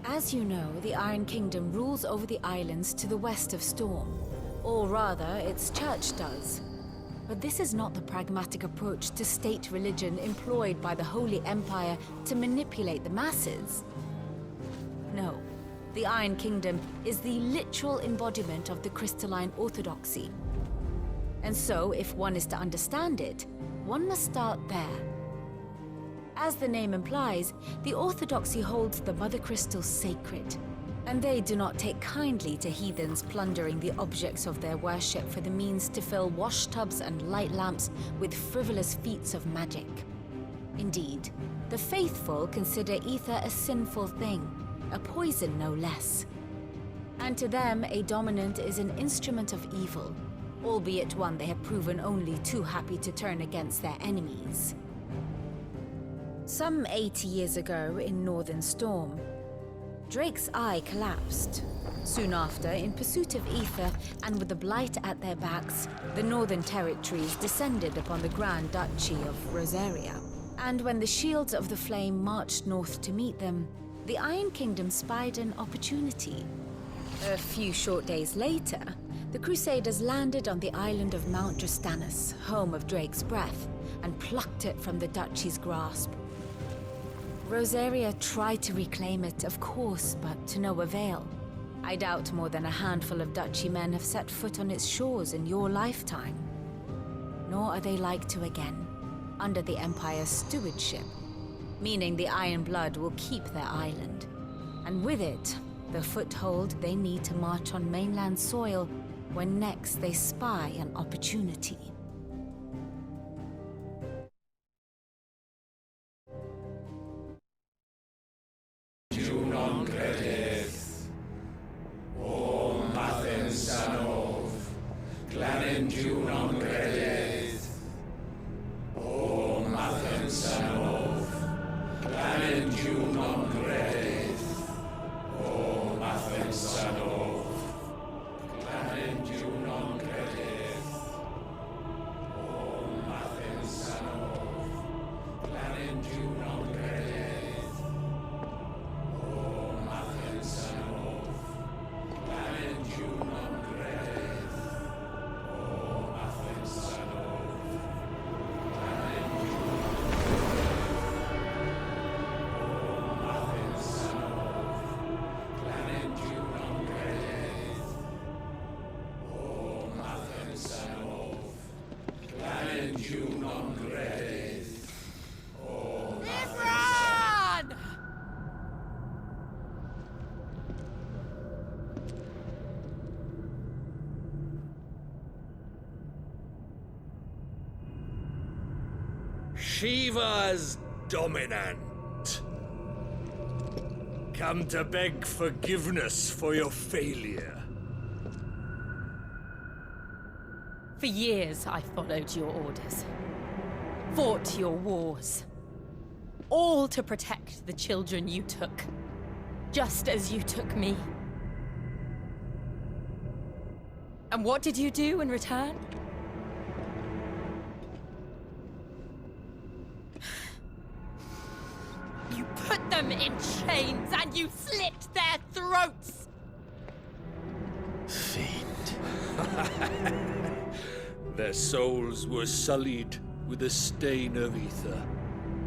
As you know, the Iron Kingdom rules over the islands to the west of Storm. Or rather, its church does. But this is not the pragmatic approach to state religion employed by the Holy Empire to manipulate the masses. No, the Iron Kingdom is the literal embodiment of the crystalline orthodoxy. And so, if one is to understand it, one must start there. As the name implies, the orthodoxy holds the Mother Crystals sacred, and they do not take kindly to heathens plundering the objects of their worship for the means to fill washtubs and light lamps with frivolous feats of magic. Indeed, the faithful consider ether a sinful thing, a poison no less. And to them, a dominant is an instrument of evil, albeit one they have proven only too happy to turn against their enemies. Some 80 years ago in Northern Storm, Drake's eye collapsed. Soon after, in pursuit of ether and with the Blight at their backs, the Northern Territories descended upon the Grand Duchy of Rosaria. And when the Shields of the Flame marched north to meet them, the Iron Kingdom spied an opportunity. A few short days later, the Crusaders landed on the island of Mount Drastanus, home of Drake's breath, and plucked it from the Duchy's grasp. Rosaria tried to reclaim it, of course, but to no avail. I doubt more than a handful of Duchy men have set foot on its shores in your lifetime. Nor are they like to again, under the Empire's stewardship, meaning the Iron Blood will keep their island. And with it, the foothold they need to march on mainland soil when next they spy an opportunity. Shiva's dominant. Come to beg forgiveness for your failure. For years, I followed your orders. Fought your wars. All to protect the children you took. Just as you took me. And what did you do in return? You put them in chains and you slit their throats! Fiend. Their souls were sullied with the stain of ether.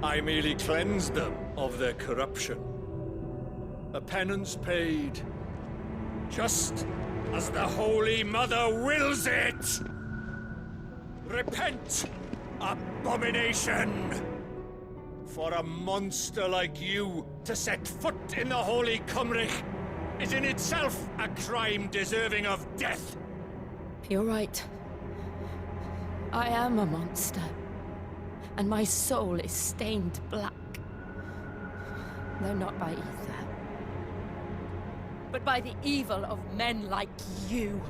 I merely cleansed them of their corruption. A penance paid, just as the Holy Mother wills it! Repent, abomination! For a monster like you to set foot in the Holy Cymric is in itself a crime deserving of death. You're right. I am a monster. And my soul is stained black. Though not by ether. But by the evil of men like you,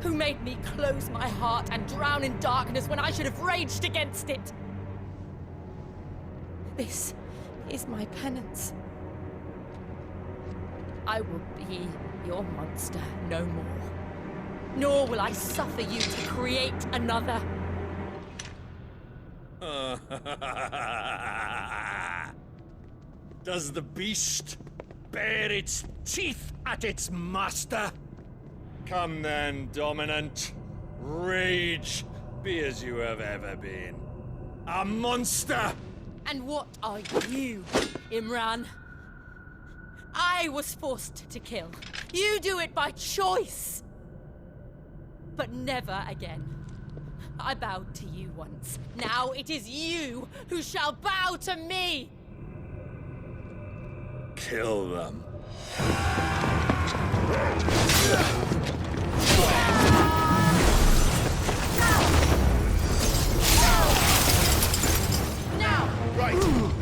who made me close my heart and drown in darkness when I should have raged against it. This is my penance. I will be your monster no more. Nor will I suffer you to create another. Does the beast bare its teeth at its master. Come then, Dominant. Rage, be as you have ever been. A monster! And what are you, Imran? I was forced to kill. You do it by choice. But never again. I bowed to you once. Now it is you who shall bow to me! Kill them. Now! Right!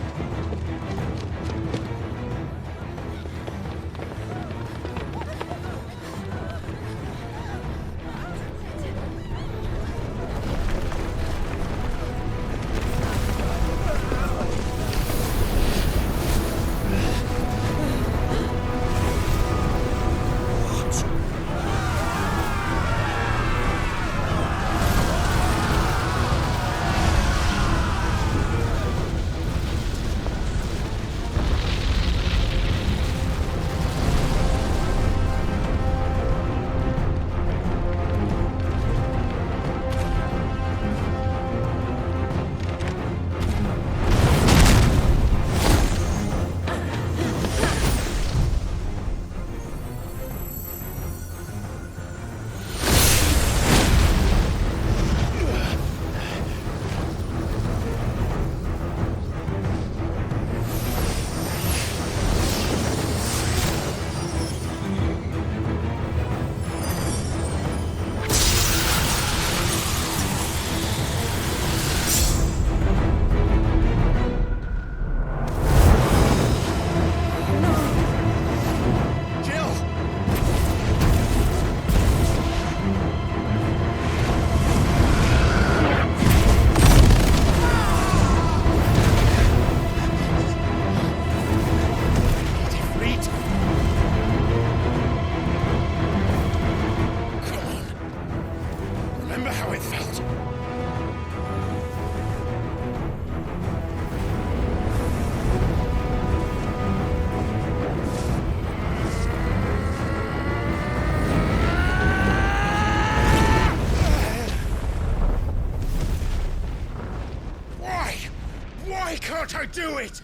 Can't I do it?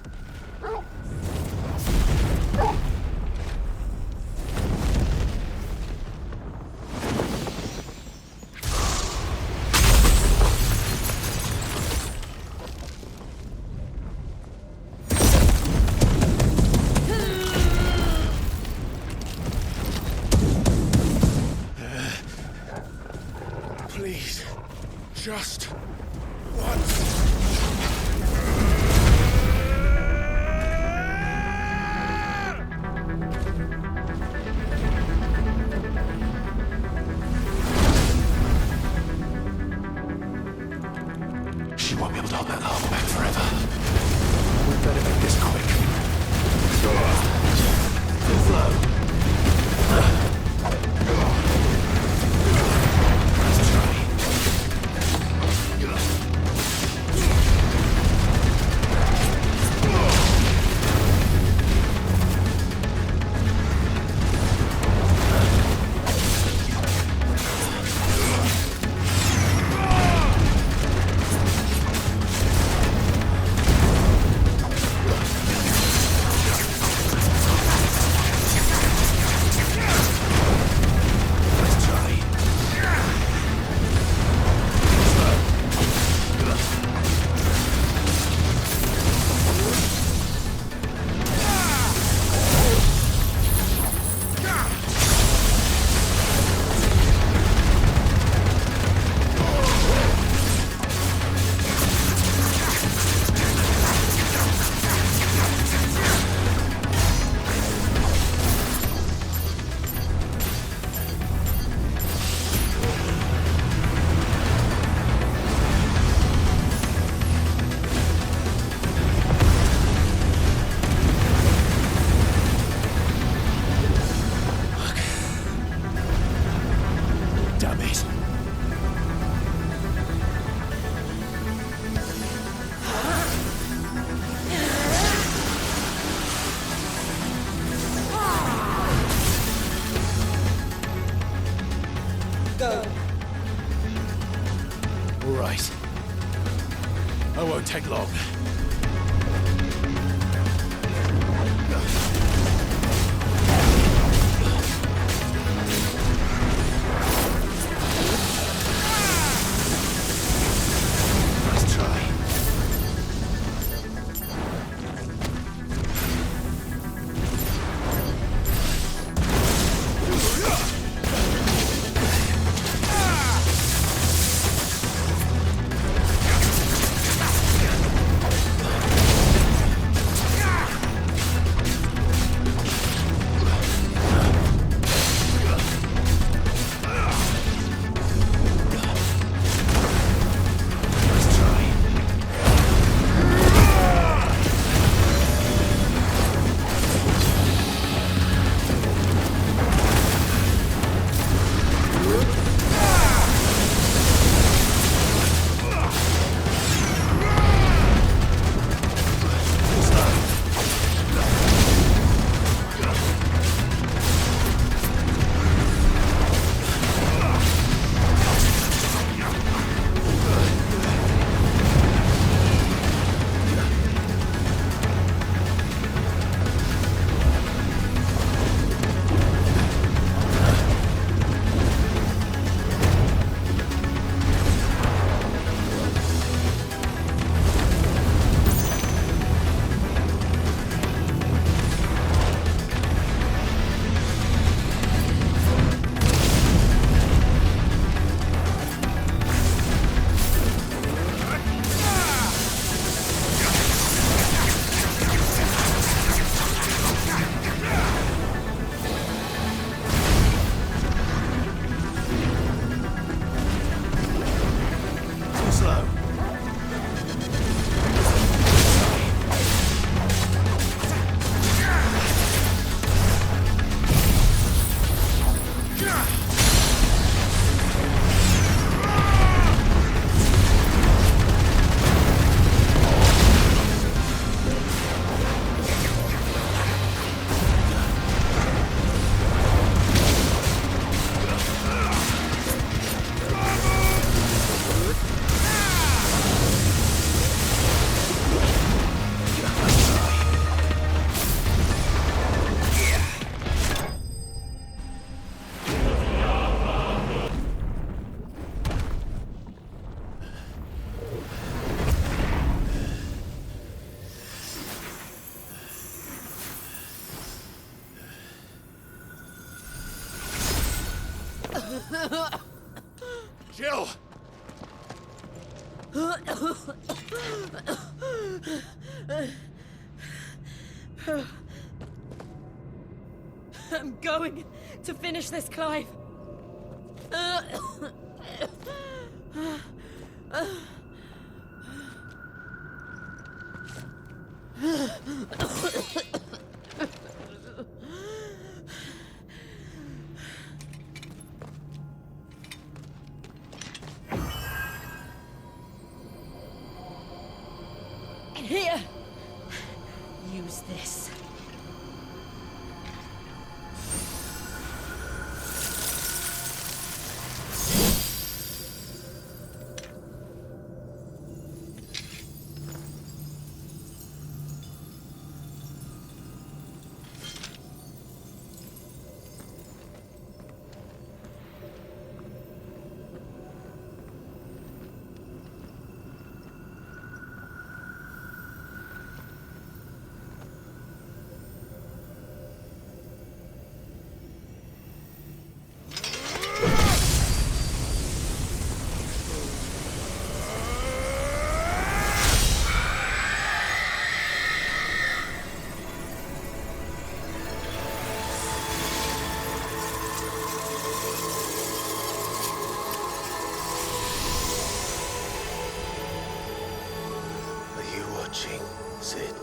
Please, just once. She won't be able to hold that armor back forever. We'd better make this quick. Full flow. Let's try. take long. Nice try. Jill! I'm going to finish this, Clive. Here! Use this. Sid.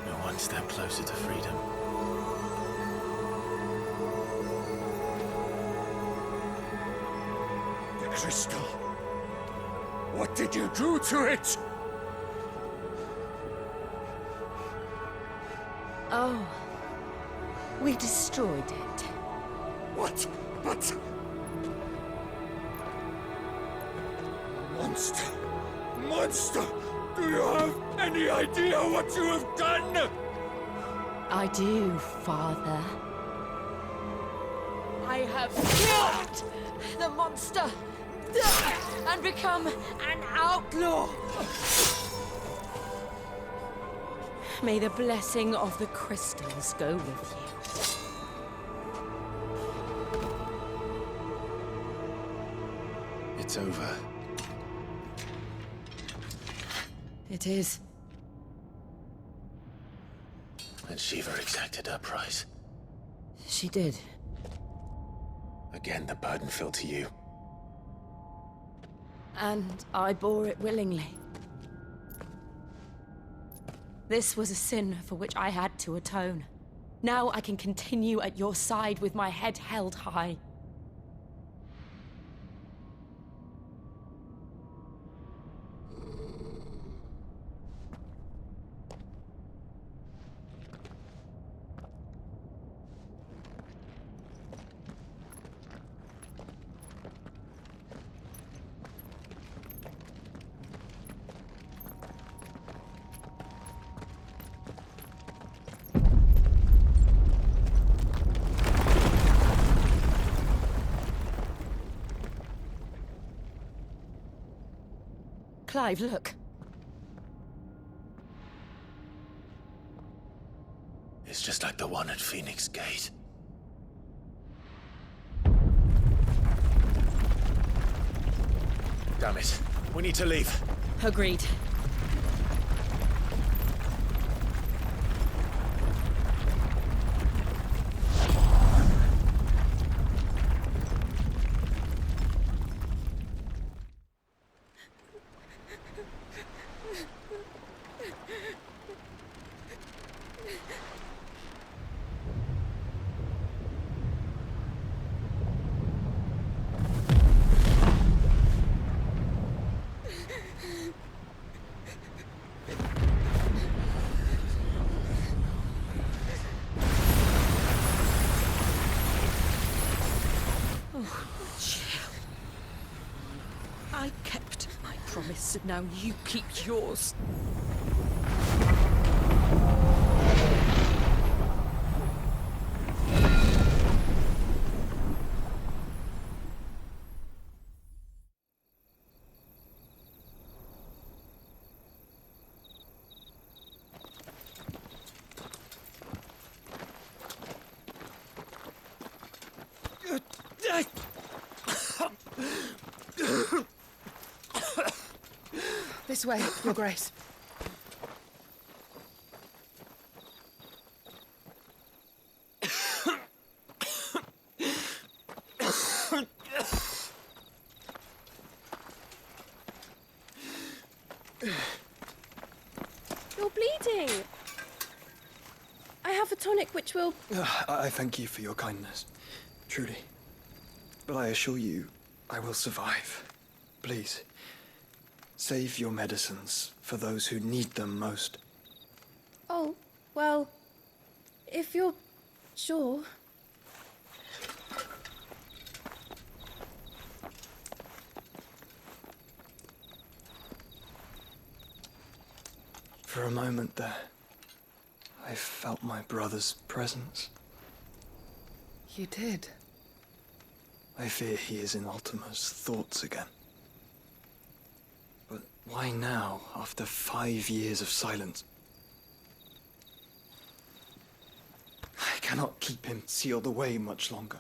We're one step closer to freedom. The crystal. What did you do to it? Oh. We destroyed it. What? But... Monster! Monster! Do you have any idea what you have done? I do, Father. I have killed the monster and become an outlaw. May the blessing of the crystals go with you. It's over. It is. And Shiva exacted her price. She did. Again, the burden fell to you. And I bore it willingly. This was a sin for which I had to atone. Now I can continue at your side with my head held high. Clive, look. It's just like the one at Phoenix Gate. Damn it. We need to leave. Agreed. I kept my promise, and now you keep yours. This way, Your Grace. You're bleeding. I have a tonic which will... I thank you for your kindness, truly. But I assure you, I will survive. Please, save your medicines for those who need them most. Oh, well, if you're sure. For a moment there, I felt my brother's presence. You did? I fear he is in Ultima's thoughts again. But why now, after 5 years of silence? I cannot keep him sealed away much longer.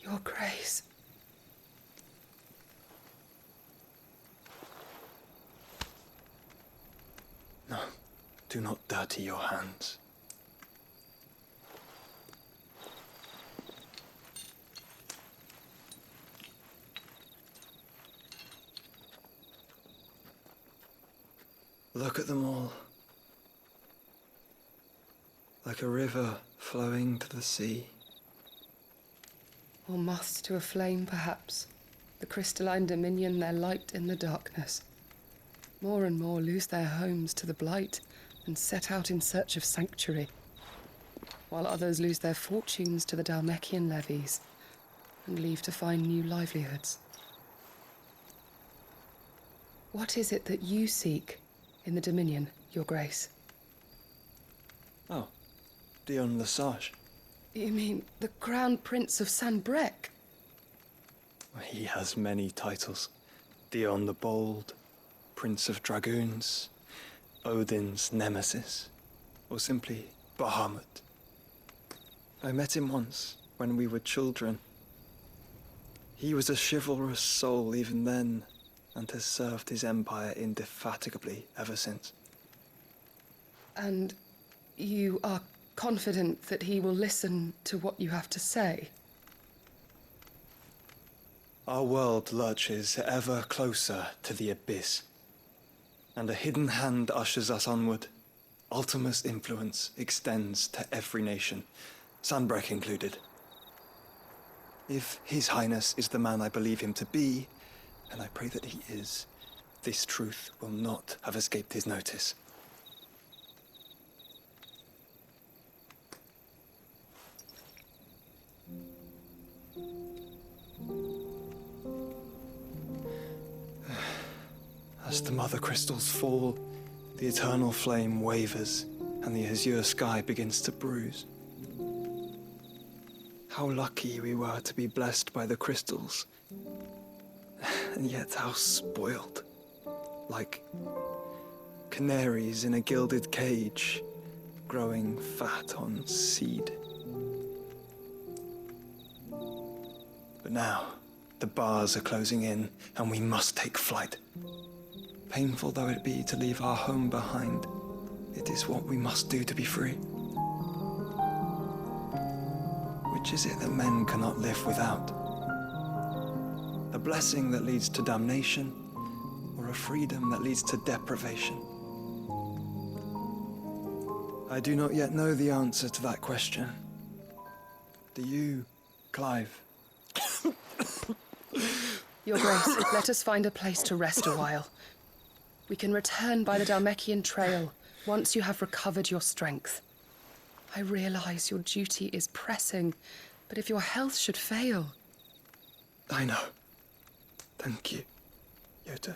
Your Grace. No, do not dirty your hands. Look at them all. Like a river flowing to the sea. Or moths to a flame, perhaps. The crystalline dominion their light in the darkness. More and more lose their homes to the blight and set out in search of sanctuary, while others lose their fortunes to the Dalmekian levies and leave to find new livelihoods. What is it that you seek in the Dominion, Your Grace? Oh, Dion Lesage. You mean the Crown Prince of Sanbrec? He has many titles. Dion the Bold, Prince of Dragoons, Odin's Nemesis, or simply Bahamut. I met him once, when we were children. He was a chivalrous soul even then, and has served his empire indefatigably ever since. And you are confident that he will listen to what you have to say? Our world lurches ever closer to the abyss, and a hidden hand ushers us onward. Ultima's influence extends to every nation, Sanbrec included. If His Highness is the man I believe him to be, and I pray that he is, this truth will not have escaped his notice. As the mother crystals fall, the eternal flame wavers, and the azure sky begins to bruise. How lucky we were to be blessed by the crystals, and yet how spoiled. Like canaries in a gilded cage, growing fat on seed. But now, the bars are closing in, and we must take flight. Painful though it be to leave our home behind, it is what we must do to be free. Which is it that men cannot live without? A blessing that leads to damnation, or a freedom that leads to deprivation? I do not yet know the answer to that question. Do you, Clive? Your Grace, let us find a place to rest a while. We can return by the Dalmekian Trail once you have recovered your strength. I realize your duty is pressing, but if your health should fail... I know. Thank you, Yote.